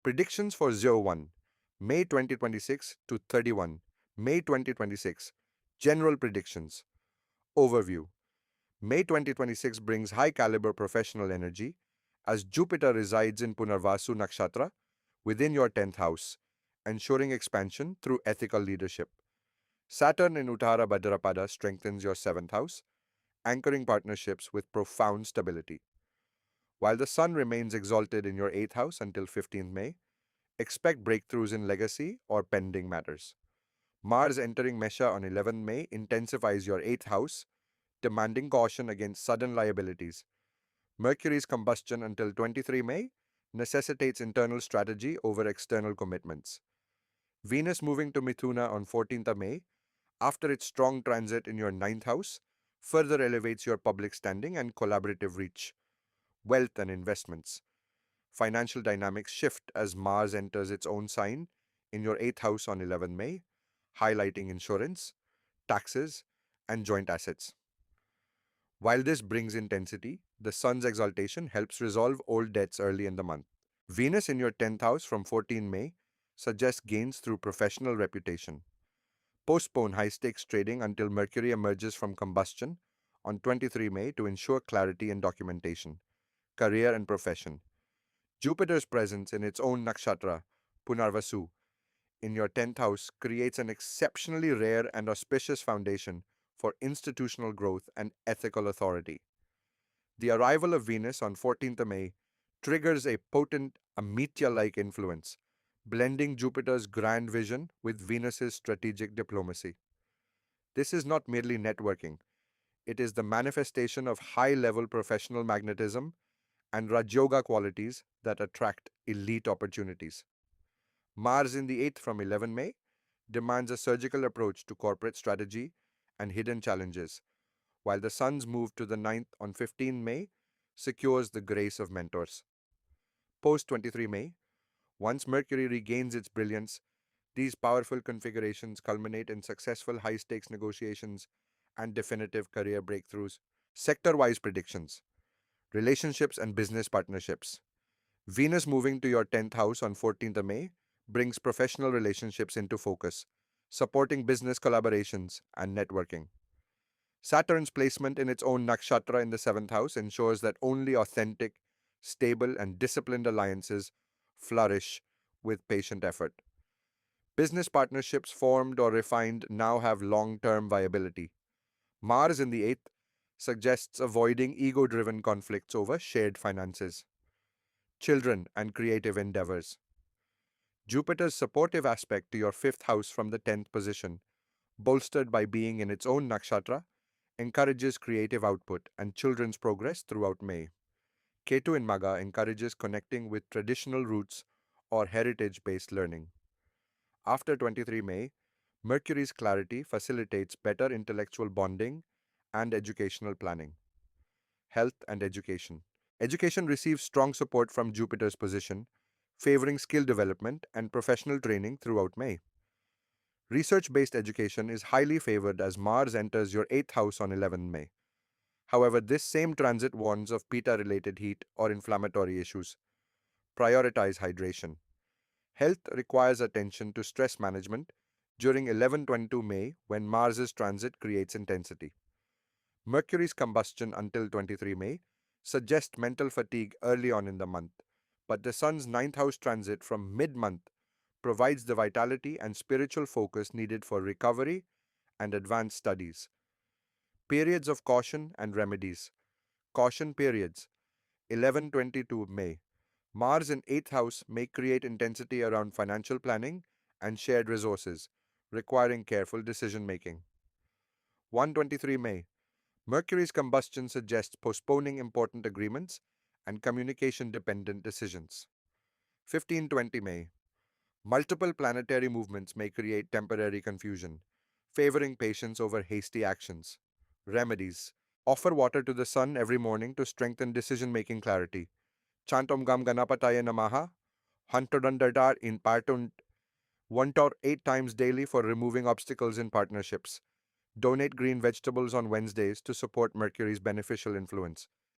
Predictions for 01 May 2026 to 31 May 2026. General predictions. Overview. May 2026 brings high caliber professional energy as Jupiter resides in Punarvasu Nakshatra within your 10th house, ensuring expansion through ethical leadership. Saturn in Uttara Bhadrapada strengthens your 7th house, anchoring partnerships with profound stability. While the Sun remains exalted in your 8th house until 15th May, expect breakthroughs in legacy or pending matters. Mars entering Mesha on 11 May intensifies your 8th house, demanding caution against sudden liabilities. Mercury's combustion until 23 May necessitates internal strategy over external commitments. Venus moving to Mithuna on 14th May, after its strong transit in your 9th house, further elevates your public standing and collaborative reach. Wealth and investments. Financial dynamics shift as Mars enters its own sign in your 8th house on 11 May, highlighting insurance, taxes, and joint assets. While this brings intensity, the Sun's exaltation helps resolve old debts early in the month. Venus in your 10th house from 14 May suggests gains through professional reputation. Postpone high stakes trading until Mercury emerges from combustion on 23 May to ensure clarity in documentation, career, and profession. Jupiter's presence in its own nakshatra, Punarvasu, in your 10th house creates an exceptionally rare and auspicious foundation for institutional growth and ethical authority. The arrival of Venus on 14th May triggers a potent Amitya like influence, blending Jupiter's grand vision with Venus's strategic diplomacy. This is not merely networking, it is the manifestation of high level professional magnetism and Rajyoga qualities that attract elite opportunities. Mars in the 8th from 11 May demands a surgical approach to corporate strategy and hidden challenges, while the Sun's move to the 9th on 15 May secures the grace of mentors. Post 23 May, once Mercury regains its brilliance, these powerful configurations culminate in successful high stakes negotiations and definitive career breakthroughs. Sector wise predictions. Relationships and business partnerships. Venus moving to your 10th house on 14th May brings professional relationships into focus, supporting business collaborations and networking. Saturn's placement in its own nakshatra in the 7th house ensures that only authentic, stable, and disciplined alliances flourish with patient effort. Business partnerships formed or refined now have long term viability. Mars in the 8th suggests avoiding ego driven conflicts over shared finances, children, and creative endeavors. Jupiter's supportive aspect to your 5th house from the 10th position, bolstered by being in its own nakshatra, encourages creative output and children's progress throughout May. Ketu in Maga encourages connecting with traditional roots or heritage based learning. After 23 May, Mercury's clarity facilitates better intellectual bonding and educational planning. Health and education. Education receives strong support from Jupiter's position, favoring skill development and professional training throughout May. Research based education is highly favored as Mars enters your 8th house on 11 May. However, this same transit warns of PETA related heat or inflammatory issues. Prioritize hydration. Health requires attention to stress management during 11-22 May when Mars's transit creates intensity. Mercury's combustion until 23 May suggests mental fatigue early on in the month, but the Sun's 9th house transit from mid month provides the vitality and spiritual focus needed for recovery and advanced studies. Periods of caution and remedies. Caution periods 11-22 May. Mars in 8th house may create intensity around financial planning and shared resources, requiring careful decision making. 123 May. Mercury's combustion suggests postponing important agreements and communication dependent decisions. 15-20 May. Multiple planetary movements may create temporary confusion, favoring patience over hasty actions. Remedies. Offer water to the sun every morning to strengthen decision making clarity. Chant Om Gam Ganapataya Namaha, 100 in Partunt, 1 or 8 times daily for removing obstacles in partnerships. Donate green vegetables on Wednesdays to support Mercury's beneficial influence.